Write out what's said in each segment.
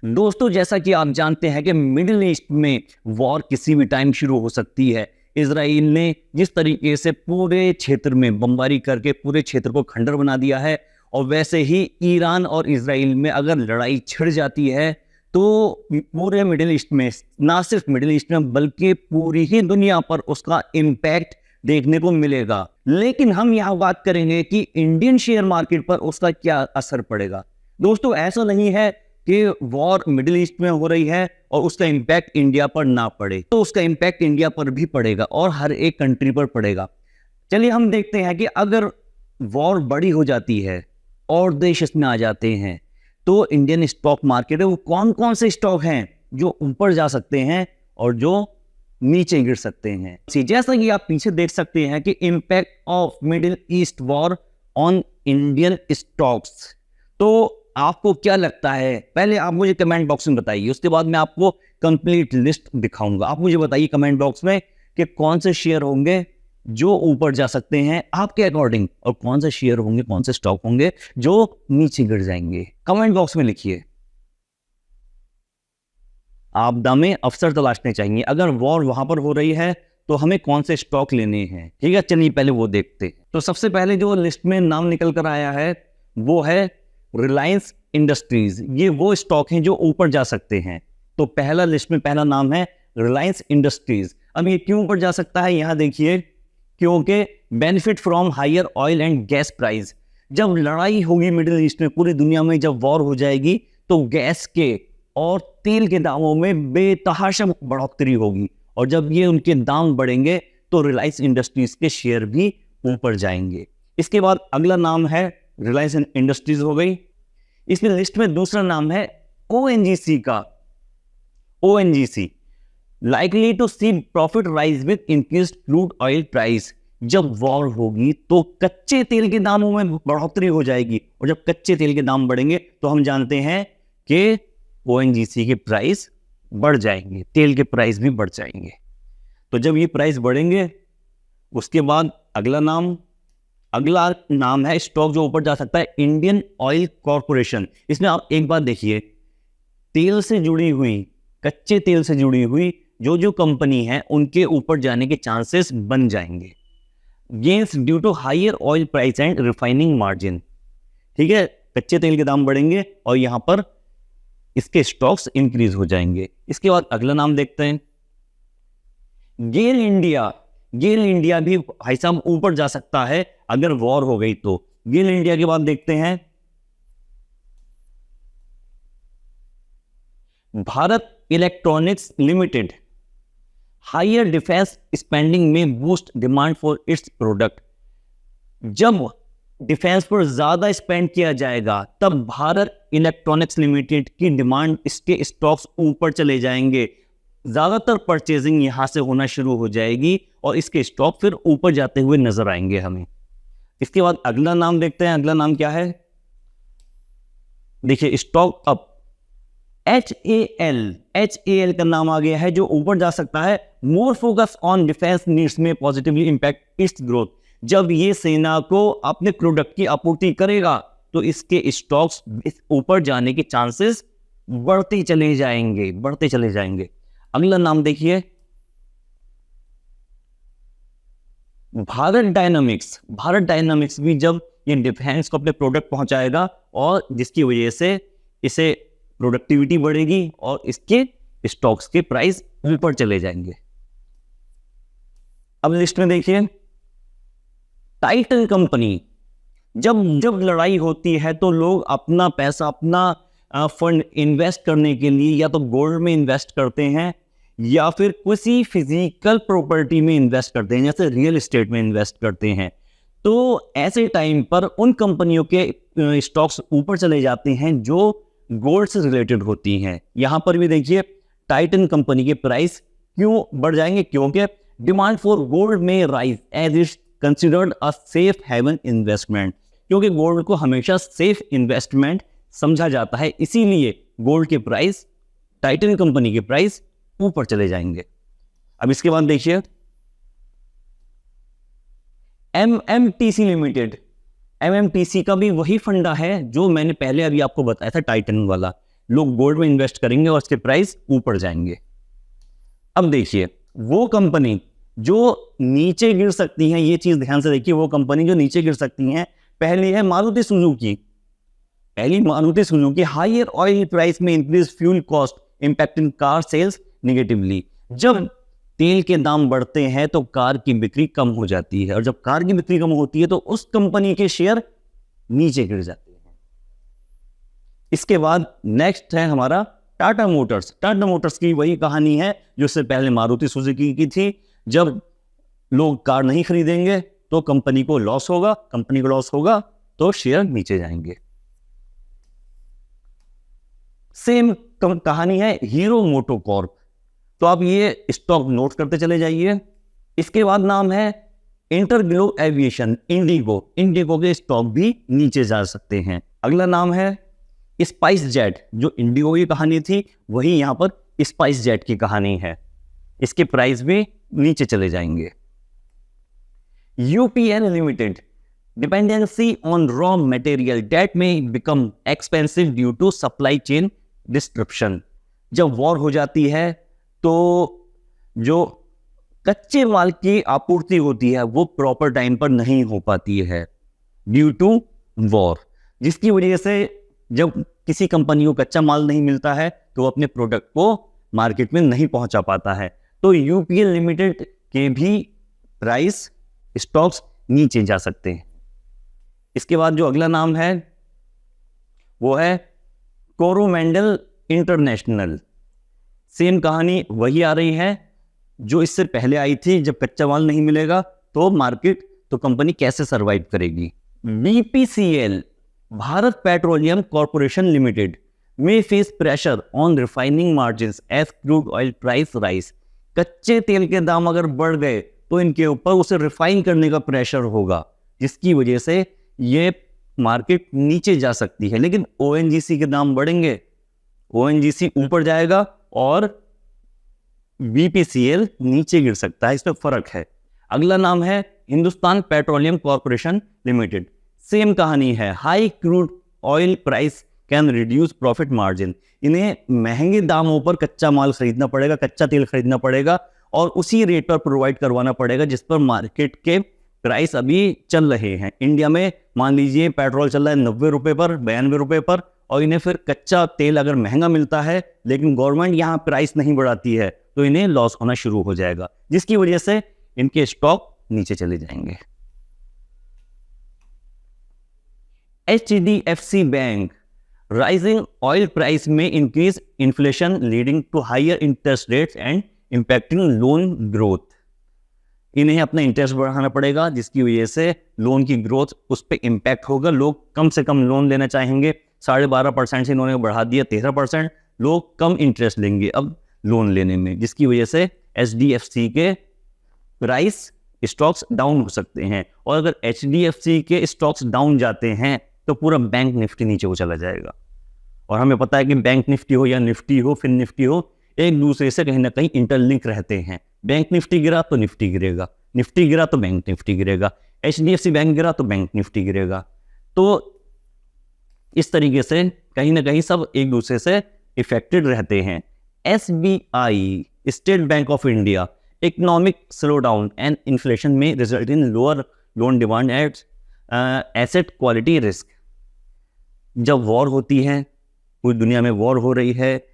दोस्तों, जैसा कि आप जानते हैं कि मिडिल ईस्ट में वॉर किसी भी टाइम शुरू हो सकती है। इजराइल ने जिस तरीके से पूरे क्षेत्र में बमबारी करके पूरे क्षेत्र को खंडर बना दिया है, और वैसे ही ईरान और इजराइल में अगर लड़ाई छिड़ जाती है तो पूरे मिडिल ईस्ट में, ना सिर्फ मिडिल ईस्ट में बल्कि पूरी ही दुनिया पर उसका इम्पैक्ट देखने को मिलेगा। लेकिन हम यहाँ बात करेंगे कि इंडियन शेयर मार्केट पर उसका क्या असर पड़ेगा। दोस्तों, ऐसा नहीं है कि वॉर मिडिल ईस्ट में हो रही है और उसका इंपैक्ट इंडिया पर ना पड़े, तो उसका इंपैक्ट इंडिया पर भी पड़ेगा और हर एक कंट्री पर पड़ेगा। चलिए हम देखते हैं कि अगर वॉर बड़ी हो जाती है और देश इसमें आ जाते हैं तो इंडियन स्टॉक मार्केट है वो कौन कौन से स्टॉक हैं जो ऊपर जा सकते हैं और जो नीचे गिर सकते हैं। जैसा कि आप पीछे देख सकते हैं कि impact of middle east war on Indian stocks. तो आपको क्या लगता है, पहले आप मुझे कमेंट बॉक्स में बताइए, उसके बाद मैं आपको कंप्लीट लिस्ट दिखाऊंगा। आप मुझे बताइए कमेंट बॉक्स में कि कौन से शेयर होंगे जो ऊपर जा सकते हैं आपके अकॉर्डिंग, और कौन से शेयर होंगे, कौन से स्टॉक होंगे जो नीचे गिर जाएंगे। कमेंट बॉक्स में लिखिए। आपदा में अवसर तलाशने चाहिए। अगर वॉर वहां पर हो रही है तो हमें कौन से स्टॉक लेने हैं, ठीक है। चलिए पहले वो देखते हैं। तो सबसे पहले जो लिस्ट में नाम निकल कर आया है वो है रिलायंस इंडस्ट्रीज। ये वो स्टॉक हैं जो ऊपर जा सकते हैं। तो पहला लिस्ट में पहला नाम है रिलायंस इंडस्ट्रीज। अब ये क्यों ऊपर जा सकता है, यहां देखिए, क्योंकि benefit from higher oil and gas price. जब लड़ाई होगी मिडिल ईस्ट में, पूरी दुनिया में जब वॉर हो जाएगी तो गैस के और तेल के दामों में बेतहाशा बढ़ोतरी होगी, और जब ये उनके दाम बढ़ेंगे तो रिलायंस इंडस्ट्रीज के शेयर भी ऊपर जाएंगे। इसके बाद अगला नाम है रिलायंस इंडस्ट्रीज हो गई। इसमें लिस्ट में दूसरा नाम है ओएनजीसी का। ONGC likely to see profit rise with increased crude oil price. जब वॉर होगी तो कच्चे तेल के दामों में बढ़ोतरी हो जाएगी, और जब कच्चे तेल के दाम बढ़ेंगे तो हम जानते हैं कि ओएनजीसी के प्राइस बढ़ जाएंगे, तेल के प्राइस भी बढ़ जाएंगे। तो जब ये प्राइस बढ़ेंगे उसके बाद अगला नाम है स्टॉक जो ऊपर जा सकता है, इंडियन ऑयल कॉर्पोरेशन। इसमें आप एक बात देखिए, तेल से जुड़ी हुई, कच्चे तेल से जुड़ी हुई जो जो कंपनी है उनके ऊपर जाने के चांसेस बन जाएंगे। Gains due to higher oil price and refining margin, ठीक है। कच्चे तेल के दाम बढ़ेंगे और यहां पर इसके स्टॉक्स इंक्रीज हो जाएंगे। इसके बाद अगला नाम देखते हैं गेल इंडिया। गेल इंडिया भी भाई साहब ऊपर जा सकता है अगर वॉर हो गई तो। गेल इंडिया के बाद देखते हैं Bharat Electronics Limited. Higher defence spending में boost demand for its product. जब डिफेंस पर ज्यादा स्पेंड किया जाएगा तब भारत इलेक्ट्रॉनिक्स लिमिटेड की डिमांड, इसके स्टॉक्स ऊपर चले जाएंगे। ज्यादातर परचेजिंग यहां से होना शुरू हो जाएगी और इसके स्टॉक फिर ऊपर जाते हुए नजर आएंगे हमें। इसके बाद अगला नाम देखते हैं। अगला नाम क्या है, देखिए स्टॉक अप। HAL का नाम आ गया है जो ऊपर जा सकता है। More focus on defence needs में पॉजिटिवली इंपैक्ट इट्स ग्रोथ। जब ये सेना को अपने प्रोडक्ट की आपूर्ति करेगा तो इसके स्टॉक्स ऊपर जाने के चांसेस बढ़ते चले जाएंगे। अगला नाम देखिए भारत डायनामिक्स भी जब ये डिफेंस को अपने प्रोडक्ट पहुंचाएगा और जिसकी वजह से इसे प्रोडक्टिविटी बढ़ेगी और इसके स्टॉक्स के प्राइस ऊपर चले जाएंगे। अब लिस्ट में देखिए टाइटन कंपनी। जब लड़ाई होती है तो लोग अपना पैसा, अपना फंड इन्वेस्ट करने के लिए या तो गोल्ड में इन्वेस्ट करते हैं या फिर किसी फिजिकल प्रॉपर्टी में इन्वेस्ट करते हैं, जैसे रियल एस्टेट में इन्वेस्ट करते हैं। तो ऐसे टाइम पर उन कंपनियों के स्टॉक्स ऊपर चले जाते हैं जो गोल्ड से रिलेटेड होती हैं। यहां पर भी देखिए टाइटन कंपनी के प्राइस क्यों बढ़ जाएंगे, क्योंकि डिमांड फॉर गोल्ड में rise as it's considered a safe haven investment. क्योंकि गोल्ड को हमेशा सेफ इन्वेस्टमेंट समझा जाता है, इसीलिए गोल्ड के प्राइस, टाइटन कंपनी के प्राइस ऊपर चले जाएंगे। अब इसके बाद देखिए MMTC लिमिटेड। MMTC का भी वही फंडा है जो मैंने पहले अभी आपको बताया था, टाइटन वाला। लोग गोल्ड में इन्वेस्ट करेंगे और उसके प्राइस ऊपर जाएंगे। अब देखिए, वो कंपनी जो नीचे गिर सकती हैं, ये चीज ध्यान से देखिए, वो कंपनी जो नीचे गिर सकती हैं, पहली है Maruti Suzuki. Higher oil price में increase fuel cost impacting car sales negatively. जब तेल के दाम बढ़ते हैं तो कार की बिक्री कम हो जाती है, और जब कार की बिक्री कम होती है तो उस कंपनी के शेयर नीचे गिर जाते हैं। इसके बाद नेक्स्ट है हमारा टाटा मोटर्स। टाटा मोटर्स की वही कहानी है जो इससे पहले मारुति सुजुकी की थी। जब लोग कार नहीं खरीदेंगे तो कंपनी को लॉस होगा, तो शेयर नीचे जाएंगे। सेम कहानी है हीरो मोटोकॉर्प। तो आप ये स्टॉक नोट करते चले जाइए। इसके बाद नाम है इंटरग्लो एविएशन, इंडिगो के स्टॉक भी नीचे जा सकते हैं। अगला नाम है स्पाइस जेट। जो इंडिगो की कहानी थी वही यहां पर स्पाइस जेट की कहानी है, इसके प्राइस भी नीचे चले जाएंगे। UPL Limited, dependency on raw material that में become expensive due to supply chain disruption. जब वॉर हो जाती है तो जो कच्चे माल की आपूर्ति होती है वो प्रॉपर टाइम पर नहीं हो पाती है ड्यू टू वॉर, जिसकी वजह से जब किसी कंपनी को कच्चा माल नहीं मिलता है तो वो अपने प्रोडक्ट को मार्केट में नहीं पहुंचा पाता है। तो यूपीएल लिमिटेड के भी प्राइस स्टॉक्स नीचे जा सकते हैं। इसके बाद जो अगला नाम है वो है कोरोमंडल इंटरनेशनल। सेम कहानी वही आ रही है जो इससे पहले आई थी। जब कच्चा माल नहीं मिलेगा तो कंपनी कैसे सरवाइव करेगी। BPCL, Bharat Petroleum Corporation Limited, में face pressure on refining margins as crude oil price rise. कच्चे तेल के दाम अगर बढ़ गए तो इनके ऊपर उसे रिफाइन करने का प्रेशर होगा, जिसकी वजह से ये मार्केट नीचे जा सकती है। लेकिन ओएनजीसी के दाम बढ़ेंगे, ओएनजीसी ऊपर जाएगा और बीपीसीएल नीचे गिर सकता है, इसमें फर्क है। अगला नाम है Hindustan petroleum Corporation limited. Same कहानी है, high crude oil price can reduce profit margin. इन्हें महंगे दामों पर कच्चा माल खरीदना पड़ेगा, कच्चा तेल खरीदना पड़ेगा और उसी रेट पर प्रोवाइड करवाना पड़ेगा जिस पर मार्केट के प्राइस अभी चल रहे हैं। इंडिया में मान लीजिए पेट्रोल चल रहा है 90 रुपए पर, 92 रुपए पर, और इन्हें फिर कच्चा तेल अगर महंगा मिलता है लेकिन गवर्नमेंट यहाँ प्राइस नहीं बढ़ाती है तो इन्हें लॉस होना शुरू हो जाएगा, जिसकी वजह से इनके स्टॉक नीचे चले जाएंगे। HDFC bank, rising oil price में increase inflation leading to higher interest rates and impacting loan growth. इन्हें अपना इंटरेस्ट बढ़ाना पड़ेगा जिसकी वजह से लोन की ग्रोथ उस पर इंपैक्ट होगा। लोग कम से कम लोन लेना चाहेंगे। 12.5% से इन्होंने बढ़ा दिया 13%। लोग कम इंटरेस्ट लेंगे अब लोन लेने में, जिसकी वजह से HDFC के प्राइस स्टॉक्स डाउन हो सकते हैं। और अगर HDFC के स्टॉक्स डाउन जाते हैं तो पूरा बैंक निफ्टी नीचे को चला जाएगा। और हमें पता है कि बैंक निफ्टी हो या निफ्टी हो, फिर निफ्टी हो, एक दूसरे से कहीं ना कहीं इंटरलिंक रहते हैं। बैंक निफ्टी गिरा तो निफ्टी गिरेगा, निफ्टी गिरा तो बैंक निफ्टी गिरेगा, HDFC बैंक गिरा तो बैंक निफ्टी गिरेगा। तो इस तरीके से कहीं ना कहीं सब एक दूसरे से इफेक्टेड रहते हैं। SBI, State Bank of India, economic slowdown and inflation में result in lower loan demand at asset quality risk. जब वॉर होती है, पूरी दुनिया में वॉर हो रही है,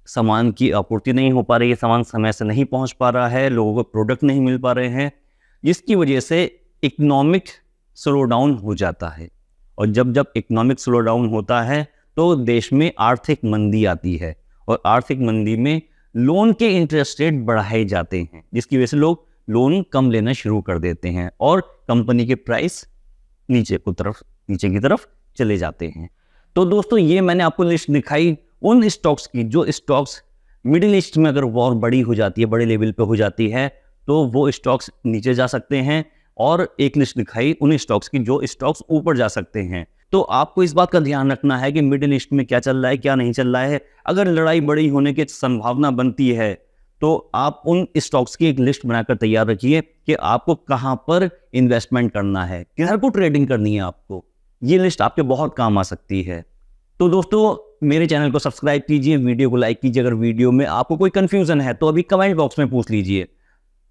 सामान की आपूर्ति नहीं हो पा रही है, सामान समय से नहीं पहुंच पा रहा है, लोगों को प्रोडक्ट नहीं मिल पा रहे हैं, जिसकी वजह से इकोनॉमिक स्लो डाउन हो जाता है। और जब इकोनॉमिक स्लो डाउन होता है तो देश में आर्थिक मंदी आती है, और आर्थिक मंदी में लोन के इंटरेस्ट रेट बढ़ाए जाते हैं, जिसकी वजह से लोग लोन कम लेना शुरू कर देते हैं और कंपनी के प्राइस नीचे की तरफ चले जाते हैं। तो दोस्तों, ये मैंने आपको लिस्ट दिखाई उन स्टॉक्स की जो स्टॉक्स मिडिल ईस्ट में अगर वॉर बड़ी हो जाती है, बड़े लेवल पे हो जाती है, तो वो स्टॉक्स नीचे जा सकते हैं। और एक लिस्ट दिखाई उन स्टॉक्स की जो स्टॉक्स ऊपर जा सकते हैं। तो आपको इस बात का ध्यान रखना है कि मिडिल ईस्ट में क्या चल रहा है, क्या नहीं चल रहा है। अगर लड़ाई बड़ी होने की संभावना बनती है तो आप उन स्टॉक्स की एक लिस्ट बनाकर तैयार रखिए कि आपको कहां पर इन्वेस्टमेंट करना है, किधर को ट्रेडिंग करनी है आपको। ये लिस्ट आपके बहुत काम आ सकती है। तो दोस्तों, मेरे चैनल को सब्सक्राइब कीजिए, वीडियो को लाइक कीजिए। अगर वीडियो में आपको कोई कंफ्यूजन है तो अभी कमेंट बॉक्स में पूछ लीजिए,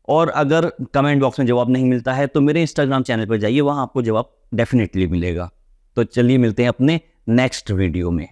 और अगर कमेंट बॉक्स में जवाब नहीं मिलता है तो मेरे इंस्टाग्राम चैनल पर जाइए, वहां आपको जवाब डेफिनेटली मिलेगा। तो चलिए मिलते हैं अपने नेक्स्ट वीडियो में।